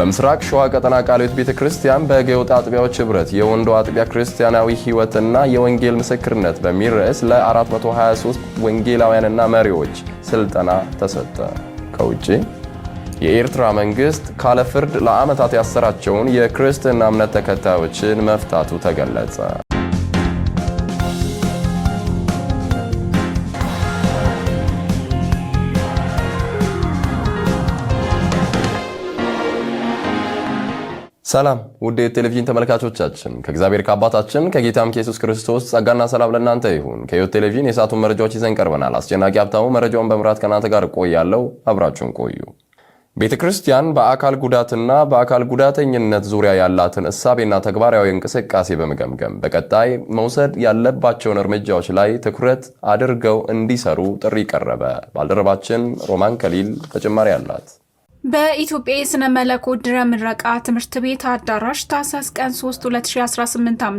በምስራቅ ሸዋ ቀጠና ቃልዮት ቤተክርስቲያን በገዮጥ አጥቢያዎች ህብረት የወንዶ አጥቢያ ክርስቲያናዊ ህይወትና የወንጌል ምስክርነት በሚል ርዕስ ለ423 ወንጌላውያንና መሪዎች ስልጠና ተሰጠ። ከውጪ የኤርትራ መንግስት ካለ ፍርድ ለዓመታት ያሰራቸውን የክርስትና እምነት ተከታዮችን መፍታቱ ተገለጸ። ሰላም ውድ የቴሌቪዥን ተመልካቾቻችን ከእግዚአብሔር ከአባታችን ከጌታም ከኢየሱስ ክርስቶስ ጸጋና ሰላም ለእናንተ ይሁን። ከሕይወት ቴሌቪዥን የሰዓቱን መረጃዎች ይዘን ቀርበናል። አስጨናቂ ሀብታሙ መረጃውን በመምራት ከእናንተ ጋር ቆያለሁ። አብራችሁን ቆዩ። ቤተክርስቲያን በአካል ጉዳትና በአካል ጉዳተኝነት ዙሪያ ያላትን እሳቤና ተግባራዊ እንቅስቃሴ በመገምገም በቀጣይ መውሰድ ያለባቸውን እርምጃዎች ላይ ትኩረት አድርገው እንዲሰሩ ጥሪ ቀረበ። ባልደረባችን ሮማን ከሊል ተጨማሪ አላት። በኢትዮጵያ የስነ መለኮት ድረ ምረቃ ትምህርት ቤት አዳራሽ ታህሳስ ቀን 3 2018 ዓ.ም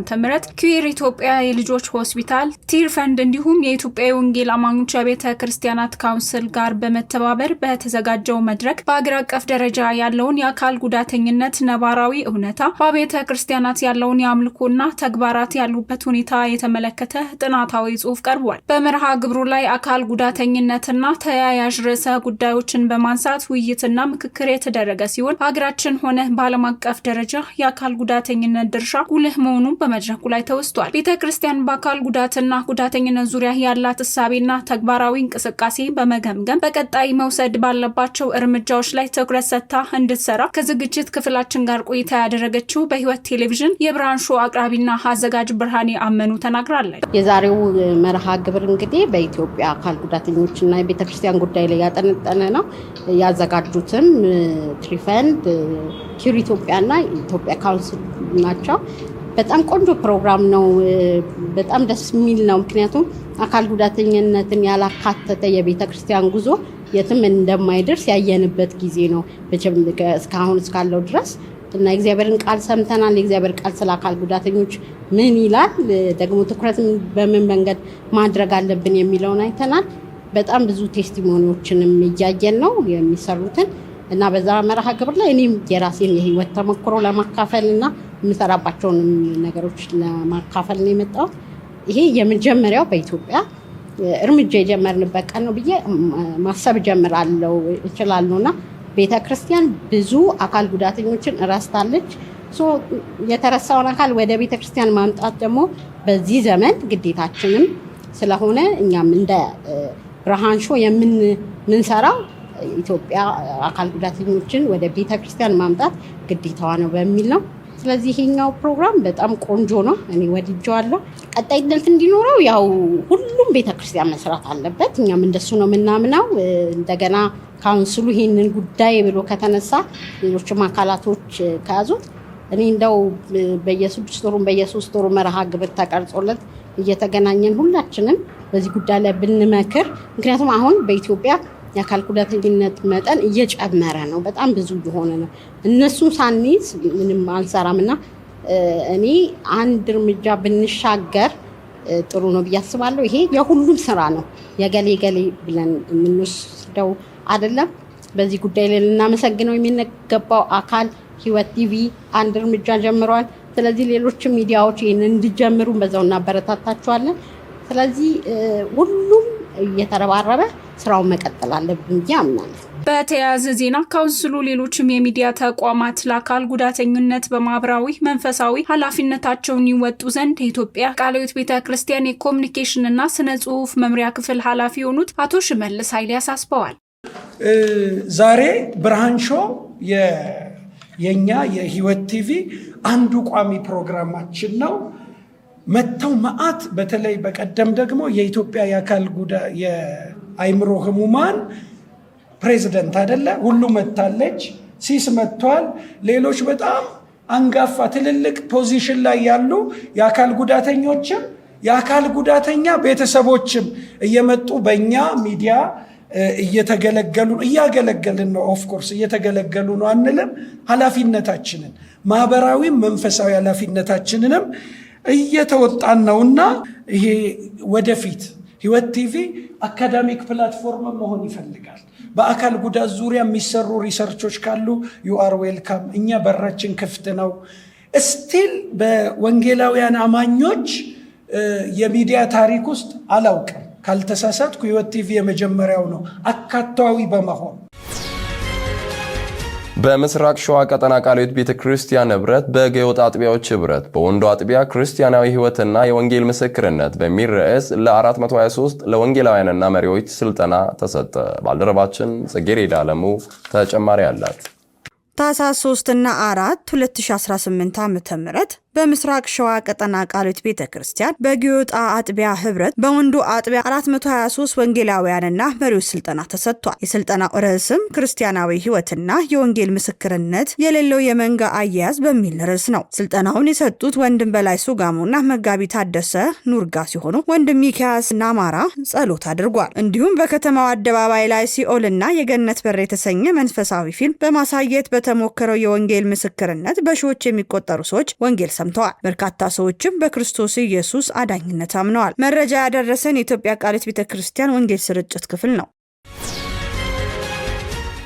ኩዌር ኢትዮጵያ የልጆች ሆስፒታል ቲር ፈንድ እንዲሁም የኢትዮጵያ ወንጌል አማኞች ቤተ ክርስቲያናት ካውንስል ጋር በመተባበር በተዘጋጀው መድረክ በአገር አቀፍ ደረጃ ያለውን የአካል ጉዳተኝነት ነባራዊ እውነታ በቤተ ክርስቲያናት ያለውን የአምልኮና ተግባራት ያሉበት ሁኔታ የተመለከተ ጥናታዊ ጽሑፍ ቀርቧል። በመርሃ ግብሩ ላይ አካል ጉዳተኝነትና ተያያዥ ርዕሰ ጉዳዮችን በማንሳት ውይይትና ምክክር የተደረገ ሲሆን ሀገራችን ሆነ በዓለም አቀፍ ደረጃ የአካል ጉዳተኝነት ድርሻ ጉልህ መሆኑን በመድረኩ ላይ ተወስቷል። ቤተክርስቲያን በአካል ጉዳትና ጉዳተኝነት ዙሪያ ያላት እሳቤና ተግባራዊ እንቅስቃሴ በመገምገም በቀጣይ መውሰድ ባለባቸው እርምጃዎች ላይ ትኩረት ሰጥታ እንድትሰራ ከዝግጅት ክፍላችን ጋር ቆይታ ያደረገችው በሕይወት ቴሌቪዥን የብርሃን ሾው አቅራቢና አዘጋጅ ብርሃኔ አመኑ ተናግራለች። የዛሬው መርሃ ግብር እንግዲህ በኢትዮጵያ አካል ጉዳተኞችና የቤተክርስቲያን ጉዳይ ላይ ያጠነጠነ ነው። ያዘጋጁት ትሪፈንድ ኪር ኢትዮጵያና ኢትዮጵያ ካውንስል ናቸው። በጣም ቆንጆ ፕሮግራም ነው። በጣም ደስ የሚል ነው። ምክንያቱም አካል ጉዳተኝነትን ያላካተተ የቤተክርስቲያን ጉዞ የትም እንደማይደርስ ያየንበት ጊዜ ነው እስካሁን እስካለው ድረስ እና የእግዚአብሔርን ቃል ሰምተናል። የእግዚአብሔር ቃል ስለ አካል ጉዳተኞች ምን ይላል፣ ደግሞ ትኩረት በምን መንገድ ማድረግ አለብን የሚለውን አይተናል። በጣም ብዙ ቴስቲሞኒዎችንም እያየን ነው የሚሰሩትን እና በዛ መርሃ ግብር ላይ እኔም የራሴን የህይወት ተሞክሮ ለማካፈልና የምሰራባቸውን ነገሮች ለማካፈል ነው የመጣሁት። ይሄ የመጀመሪያው በኢትዮጵያ እርምጃ የጀመርንበት ቀን ነው ብዬ ማሰብ እችላለሁና ቤተክርስቲያን ብዙ አካል ጉዳተኞችን እረስታለች። የተረሳውን አካል ወደ ቤተክርስቲያን ማምጣት ደግሞ በዚህ ዘመን ግዴታችንም ስለሆነ እኛም እንደ ብርሃን ሾው የምንሰራው ኢትዮጵያ አካል ጉዳተኞችን ወደ ቤተክርስቲያን ማምጣት ግዴታዋ ነው በሚል ነው። ስለዚህ ይሄኛው ፕሮግራም በጣም ቆንጆ ነው። እኔ ወድጄዋለሁ። ቀጣይነት እንዲኖረው ያው ሁሉም ቤተክርስቲያን መስራት አለበት። እኛም እንደሱ ነው የምናምነው። እንደገና ካውንስሉ ይሄንን ጉዳይ ብሎ ከተነሳ ሌሎችም አካላቶች ከያዙት እኔ እንደው በየ6 ወሩ በየ3 ወሩ መርሃ ግብር ተቀርጾለት እየተገናኘን ሁላችንም በዚህ ጉዳይ ላይ ብንመክር። ምክንያቱም አሁን በኢትዮጵያ የአካል ጉዳተኝነት መጠን እየጨመረ ነው። በጣም ብዙ እየሆነ ነው። እነሱን ሳንይዝ ምንም አንሰራምና እኔ አንድ እርምጃ ብንሻገር ጥሩ ነው ብዬ አስባለሁ። ይሄ የሁሉም ስራ ነው። የገሌ ብለን የምንወስደው አይደለም። በዚህ ጉዳይ ላይ ልናመሰግነው የሚገባው አካል ሕይወት ቲቪ አንድ እርምጃ ጀምሯል። ስለዚህ ሌሎች ሚዲያዎች ይህንን እንዲጀምሩ በዛው እናበረታታቸዋለን። ስለዚህ ሁሉም እየተረባረበ ስራውን መቀጠል አለብን ብዬ አምናለሁ። በተያያዘ ዜና ካውንስሉ ሌሎችም የሚዲያ ተቋማት ለአካል ጉዳተኝነት በማህበራዊ መንፈሳዊ ኃላፊነታቸውን ይወጡ ዘንድ የኢትዮጵያ ቃልዮት ቤተክርስቲያን የኮሚኒኬሽንና ስነ ጽሁፍ መምሪያ ክፍል ኃላፊ የሆኑት አቶ ሽመልስ ኃይሌ ያሳስበዋል። ዛሬ ብርሃን ሾው የኛ የሕይወት ቲቪ አንዱ ቋሚ ፕሮግራማችን ነው። መተው ማአት በተለይ በቀደም ደግሞ የኢትዮጵያ የአካል የአይምሮ ህሙማን ፕሬዝዳንት አይደለ ሁሉ መታለች፣ ሲስ መጥቷል። ሌሎች በጣም አንጋፋ ትልልቅ ፖዚሽን ላይ ያሉ የአካል ጉዳተኞችም የአካል ጉዳተኛ ቤተሰቦችም እየመጡ በእኛ ሚዲያ እያገለገልን ነው። ኦፍ ኮርስ እየተገለገሉ ነው አንልም። ኃላፊነታችንን ማህበራዊ መንፈሳዊ ኃላፊነታችንንም እየተወጣን ነውና ይሄ ወደፊት ህይወት ቲቪ አካዳሚክ ፕላትፎርም መሆን ይፈልጋል። በአካል ጉዳት ዙሪያ የሚሰሩ ሪሰርቾች ካሉ ዩ አር ዌልካም። እኛ በራችን ክፍት ነው። ስቲል በወንጌላውያን አማኞች የሚዲያ ታሪክ ውስጥ አላውቅም፣ ካልተሳሳትኩ ህይወት ቲቪ የመጀመሪያው ነው አካታዊ በመሆን። በምስራቅ ሸዋ ቀጠና ቃልዮት ቤተክርስቲያን ህብረት በገዮጥ አጥቢያዎች ህብረት በወንዶ አጥቢያ ክርስቲያናዊ ህይወትና የወንጌል ምስክርነት በሚል ርዕስ ለ423 ለወንጌላውያንና መሪዎች ስልጠና ተሰጠ። ባልደረባችን ጽጌረዳ አለሙ ተጨማሪ አላት። ታኅሳስ 3 እና 4 2018 ዓ.ም በምስራቅ ሸዋ ቀጠና ቃልዮት ቤተክርስቲያን በገዮጥ አጥቢያ ህብረት በወንዶ አጥቢያ 423 ወንጌላውያንና መሪዎች ስልጠና ተሰጥቷል። የስልጠናው ርዕስም ክርስቲያናዊ ህይወትና የወንጌል ምስክርነት የሌለው የመንጋ አያያዝ በሚል ርዕስ ነው። ስልጠናውን የሰጡት ወንድም በላይ ሱጋሙና መጋቢ ታደሰ ኑርጋ ሲሆኑ ወንድም ሚካያስ ናማራ ጸሎት አድርጓል። እንዲሁም በከተማው አደባባይ ላይ ሲኦልና የገነት በር የተሰኘ መንፈሳዊ ፊልም በማሳየት በተሞከረው የወንጌል ምስክርነት በሺዎች የሚቆጠሩ ሰዎች ወንጌል ሰምተዋል። በርካታ ሰዎችም በክርስቶስ ኢየሱስ አዳኝነት አምነዋል። መረጃ ያደረሰን የኢትዮጵያ ቃልዮት ቤተክርስቲያን ወንጌል ስርጭት ክፍል ነው።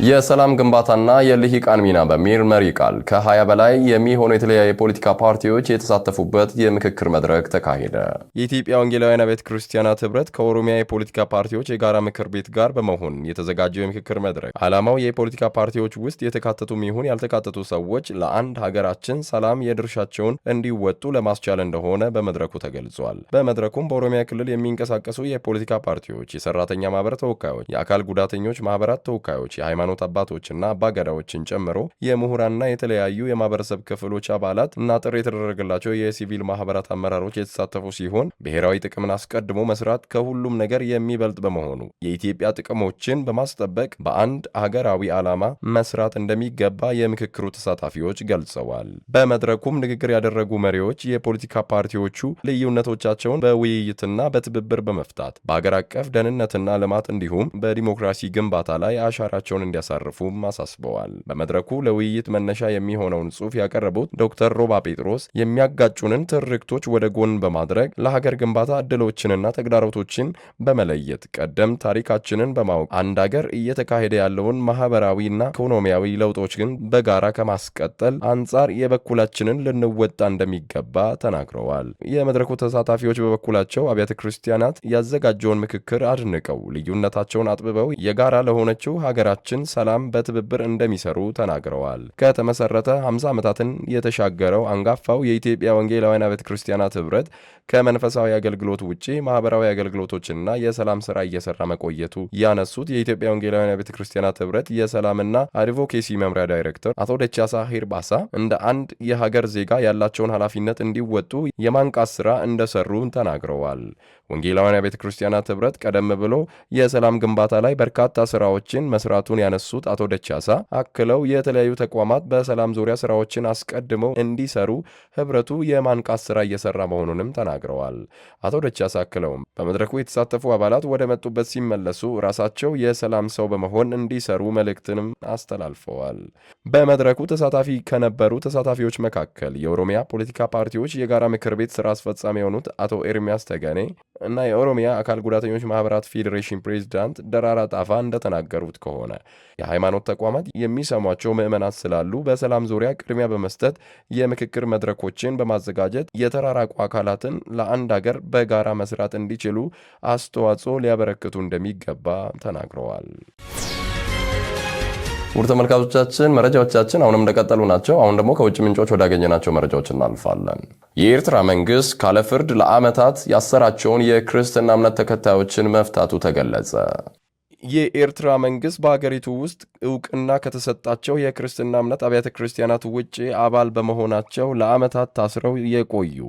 የሰላም ግንባታና የልሂቃን ሚና በሚል መሪ ቃል ከ20 በላይ የሚሆኑ የተለያዩ የፖለቲካ ፓርቲዎች የተሳተፉበት የምክክር መድረክ ተካሄደ። የኢትዮጵያ ወንጌላውያን አብያተ ክርስቲያናት ህብረት ከኦሮሚያ የፖለቲካ ፓርቲዎች የጋራ ምክር ቤት ጋር በመሆን የተዘጋጀው የምክክር መድረክ ዓላማው የፖለቲካ ፓርቲዎች ውስጥ የተካተቱም ይሁን ያልተካተቱ ሰዎች ለአንድ ሀገራችን ሰላም የድርሻቸውን እንዲወጡ ለማስቻል እንደሆነ በመድረኩ ተገልጿል። በመድረኩም በኦሮሚያ ክልል የሚንቀሳቀሱ የፖለቲካ ፓርቲዎች፣ የሰራተኛ ማህበር ተወካዮች፣ የአካል ጉዳተኞች ማህበራት ተወካዮች፣ የሃይማኖት አባቶችና አባገዳዎችን ጨምሮ የምሁራንና የተለያዩ የማህበረሰብ ክፍሎች አባላት እና ጥሪ የተደረገላቸው የሲቪል ማህበራት አመራሮች የተሳተፉ ሲሆን ብሔራዊ ጥቅምን አስቀድሞ መስራት ከሁሉም ነገር የሚበልጥ በመሆኑ የኢትዮጵያ ጥቅሞችን በማስጠበቅ በአንድ ሀገራዊ ዓላማ መስራት እንደሚገባ የምክክሩ ተሳታፊዎች ገልጸዋል። በመድረኩም ንግግር ያደረጉ መሪዎች የፖለቲካ ፓርቲዎቹ ልዩነቶቻቸውን በውይይትና በትብብር በመፍታት በሀገር አቀፍ ደህንነትና ልማት እንዲሁም በዲሞክራሲ ግንባታ ላይ አሻራቸውን እንዲያሳርፉም አሳስበዋል። በመድረኩ ለውይይት መነሻ የሚሆነውን ጽሑፍ ያቀረቡት ዶክተር ሮባ ጴጥሮስ የሚያጋጩንን ትርክቶች ወደ ጎን በማድረግ ለሀገር ግንባታ እድሎችንና ተግዳሮቶችን በመለየት ቀደም ታሪካችንን በማወቅ አንድ ሀገር እየተካሄደ ያለውን ማህበራዊና ኢኮኖሚያዊ ለውጦች ግን በጋራ ከማስቀጠል አንጻር የበኩላችንን ልንወጣ እንደሚገባ ተናግረዋል። የመድረኩ ተሳታፊዎች በበኩላቸው አብያተ ክርስቲያናት ያዘጋጀውን ምክክር አድንቀው ልዩነታቸውን አጥብበው የጋራ ለሆነችው ሀገራችን ሰላም በትብብር እንደሚሰሩ ተናግረዋል። ከተመሰረተ 50 ዓመታትን የተሻገረው አንጋፋው የኢትዮጵያ ወንጌላውያን አብያተ ክርስቲያናት ህብረት ከመንፈሳዊ አገልግሎት ውጪ ማህበራዊ አገልግሎቶችና የሰላም ስራ እየሰራ መቆየቱ ያነሱት የኢትዮጵያ ወንጌላውያን አብያተ ክርስቲያናት ህብረት የሰላምና አድቮኬሲ መምሪያ ዳይሬክተር አቶ ደቻሳ ሂርባሳ እንደ አንድ የሀገር ዜጋ ያላቸውን ኃላፊነት እንዲወጡ የማንቃት ስራ እንደሰሩ ተናግረዋል። ወንጌላውያን አብያተ ክርስቲያናት ህብረት ቀደም ብሎ የሰላም ግንባታ ላይ በርካታ ስራዎችን መስራቱን ያነሱት አቶ ደቻሳ አክለው የተለያዩ ተቋማት በሰላም ዙሪያ ስራዎችን አስቀድመው እንዲሰሩ ህብረቱ የማንቃት ስራ እየሰራ መሆኑንም ተናግረዋል። አቶ ደቻሳ አክለውም በመድረኩ የተሳተፉ አባላት ወደ መጡበት ሲመለሱ ራሳቸው የሰላም ሰው በመሆን እንዲሰሩ መልእክትንም አስተላልፈዋል። በመድረኩ ተሳታፊ ከነበሩ ተሳታፊዎች መካከል የኦሮሚያ ፖለቲካ ፓርቲዎች የጋራ ምክር ቤት ስራ አስፈጻሚ የሆኑት አቶ ኤርሚያስ ተገኔ እና የኦሮሚያ አካል ጉዳተኞች ማህበራት ፌዴሬሽን ፕሬዝዳንት ደራራ ጣፋ እንደተናገሩት ከሆነ የሃይማኖት ተቋማት የሚሰሟቸው ምዕመናት ስላሉ በሰላም ዙሪያ ቅድሚያ በመስጠት የምክክር መድረኮችን በማዘጋጀት የተራራቁ አካላትን ለአንድ ሀገር በጋራ መስራት እንዲችሉ አስተዋጽኦ ሊያበረክቱ እንደሚገባ ተናግረዋል። ውድ ተመልካቾቻችን መረጃዎቻችን አሁንም እንደቀጠሉ ናቸው። አሁን ደግሞ ከውጭ ምንጮች ወዳገኘናቸው መረጃዎች እናልፋለን። የኤርትራ መንግስት ካለ ፍርድ ለዓመታት ያሰራቸውን የክርስትና እምነት ተከታዮችን መፍታቱ ተገለጸ። የኤርትራ መንግስት በሀገሪቱ ውስጥ እውቅና ከተሰጣቸው የክርስትና እምነት አብያተ ክርስቲያናት ውጪ አባል በመሆናቸው ለዓመታት ታስረው የቆዩ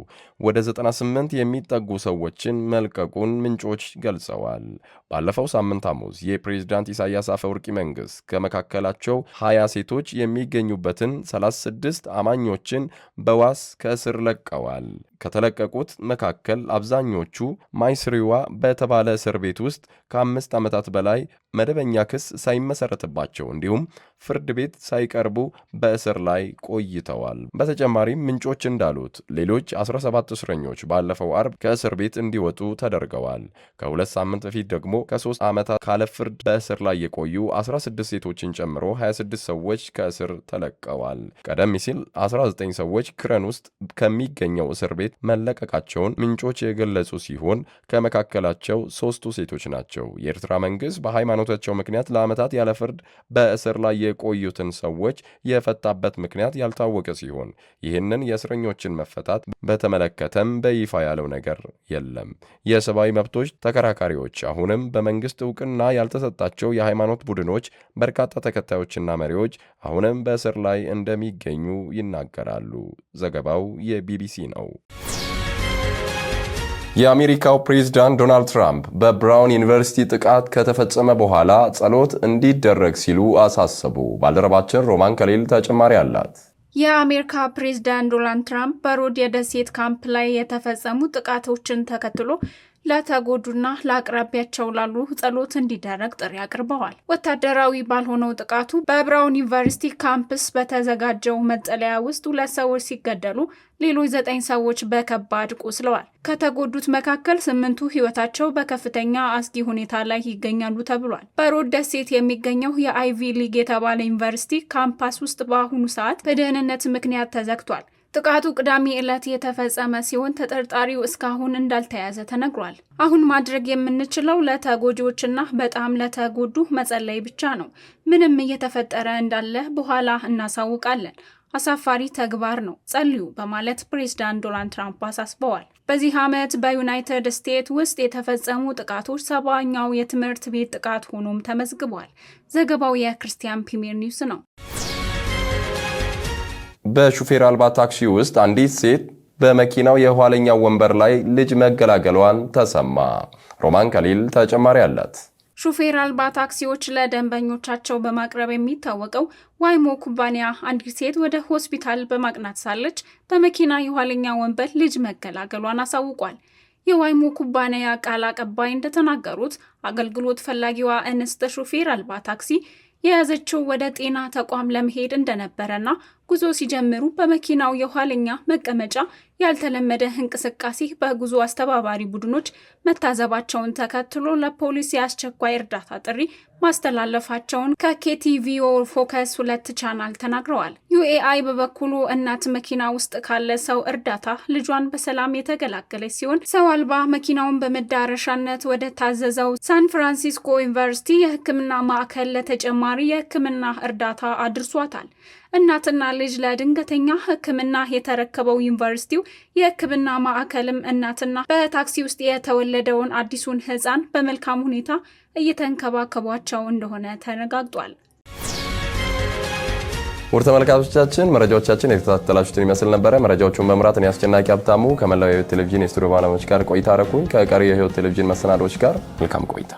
ወደ 98 የሚጠጉ ሰዎችን መልቀቁን ምንጮች ገልጸዋል። ባለፈው ሳምንት ሐሙስ የፕሬዝዳንት ኢሳያስ አፈወርቂ መንግስት ከመካከላቸው 20 ሴቶች የሚገኙበትን 36 አማኞችን በዋስ ከእስር ለቀዋል። ከተለቀቁት መካከል አብዛኞቹ ማይስሪዋ በተባለ እስር ቤት ውስጥ ከ5 ዓመታት በላይ መደበኛ ክስ ሳይመሰረትባቸው እንዲሁም ፍርድ ቤት ሳይቀርቡ በእስር ላይ ቆይተዋል። በተጨማሪም ምንጮች እንዳሉት ሌሎች 17 እስረኞች ባለፈው አርብ ከእስር ቤት እንዲወጡ ተደርገዋል። ከ2 ሳምንት በፊት ደግሞ ከ3 ዓመታት ካለ ፍርድ በእስር ላይ የቆዩ 16 ሴቶችን ጨምሮ 26 ሰዎች ከእስር ተለቀዋል። ቀደም ሲል 19 ሰዎች ክረን ውስጥ ከሚገኘው እስር ቤት መለቀቃቸውን ምንጮች የገለጹ ሲሆን ከመካከላቸው 3ቱ ሴቶች ናቸው። የኤርትራ መንግስት በሃይማኖታቸው ምክንያት ለዓመታት ያለ ፍርድ በእስር ላይ የቆዩትን ሰዎች የፈታበት ምክንያት ያልታወቀ ሲሆን ይህንን የእስረኞችን መፈታት በተመለከተም በይፋ ያለው ነገር የለም። የሰብአዊ መብቶች ተከራካሪዎች አሁንም በመንግስት እውቅና ያልተሰጣቸው የሃይማኖት ቡድኖች በርካታ ተከታዮችና መሪዎች አሁንም በእስር ላይ እንደሚገኙ ይናገራሉ። ዘገባው የቢቢሲ ነው። የአሜሪካው ፕሬዝዳንት ዶናልድ ትራምፕ በብራውን ዩኒቨርሲቲ ጥቃት ከተፈጸመ በኋላ ጸሎት እንዲደረግ ሲሉ አሳሰቡ። ባልደረባችን ሮማን ከሌል ተጨማሪ አላት። የአሜሪካ ፕሬዝዳንት ዶናልድ ትራምፕ በሮድ የደሴት ካምፕ ላይ የተፈጸሙ ጥቃቶችን ተከትሎ ለተጎዱና ለአቅራቢያቸው ላሉ ጸሎት እንዲደረግ ጥሪ አቅርበዋል። ወታደራዊ ባልሆነው ጥቃቱ በብራውን ዩኒቨርሲቲ ካምፕስ በተዘጋጀው መጠለያ ውስጥ 2 ሰዎች ሲገደሉ ሌሎች 9 ሰዎች በከባድ ቆስለዋል። ከተጎዱት መካከል 8ቱ ሕይወታቸው በከፍተኛ አስጊ ሁኔታ ላይ ይገኛሉ ተብሏል። በሮድ ደሴት የሚገኘው የአይቪ ሊግ የተባለ ዩኒቨርሲቲ ካምፓስ ውስጥ በአሁኑ ሰዓት በደህንነት ምክንያት ተዘግቷል። ጥቃቱ ቅዳሜ ዕለት የተፈጸመ ሲሆን ተጠርጣሪው እስካሁን እንዳልተያዘ ተነግሯል። አሁን ማድረግ የምንችለው ለተጎጂዎችና በጣም ለተጎዱ መጸለይ ብቻ ነው። ምንም እየተፈጠረ እንዳለ በኋላ እናሳውቃለን። አሳፋሪ ተግባር ነው፣ ጸልዩ በማለት ፕሬዝዳንት ዶናልድ ትራምፕ አሳስበዋል። በዚህ ዓመት በዩናይትድ ስቴትስ ውስጥ የተፈጸሙ ጥቃቶች 70ኛው የትምህርት ቤት ጥቃት ሆኖም ተመዝግቧል። ዘገባው የክርስቲያን ፕሪሚየር ኒውስ ነው። በሹፌር አልባ ታክሲ ውስጥ አንዲት ሴት በመኪናው የኋለኛው ወንበር ላይ ልጅ መገላገሏን ተሰማ። ሮማን ከሊል ተጨማሪ አላት። ሹፌር አልባ ታክሲዎች ለደንበኞቻቸው በማቅረብ የሚታወቀው ዋይሞ ኩባንያ አንዲት ሴት ወደ ሆስፒታል በማቅናት ሳለች በመኪና የኋለኛ ወንበር ልጅ መገላገሏን አሳውቋል። የዋይሞ ኩባንያ ቃል አቀባይ እንደተናገሩት አገልግሎት ፈላጊዋ እንስት ሹፌር አልባ ታክሲ የያዘችው ወደ ጤና ተቋም ለመሄድ እንደነበረና ጉዞ ሲጀምሩ በመኪናው የኋለኛ መቀመጫ ያልተለመደ እንቅስቃሴ በጉዞ አስተባባሪ ቡድኖች መታዘባቸውን ተከትሎ ለፖሊስ የአስቸኳይ እርዳታ ጥሪ ማስተላለፋቸውን ከኬቲቪኦ ፎከስ 2 ቻናል ተናግረዋል። ዩኤአይ በበኩሉ እናት መኪና ውስጥ ካለ ሰው እርዳታ ልጇን በሰላም የተገላገለች ሲሆን ሰው አልባ መኪናውን በመዳረሻነት ወደ ታዘዘው ሳን ፍራንሲስኮ ዩኒቨርሲቲ የሕክምና ማዕከል ለተጨማሪ የሕክምና እርዳታ አድርሷታል። እናትና ልጅ ለድንገተኛ ሕክምና የተረከበው ዩኒቨርሲቲው የሕክምና ማዕከልም እናትና በታክሲ ውስጥ የተወለደውን አዲሱን ሕፃን በመልካም ሁኔታ እየተንከባከቧቸው እንደሆነ ተነጋግጧል። ውድ ተመልካቾቻችን መረጃዎቻችን የተከታተላችሁትን ይመስል ነበረ። መረጃዎቹን በመምራት እኔ አስጨናቂ ሀብታሙ ከመላው የህይወት ቴሌቪዥን የስቱዲዮ ባለሙያዎች ጋር ቆይታ አረኩኝ። ከቀሪ የህይወት ቴሌቪዥን መሰናዶዎች ጋር መልካም ቆይታ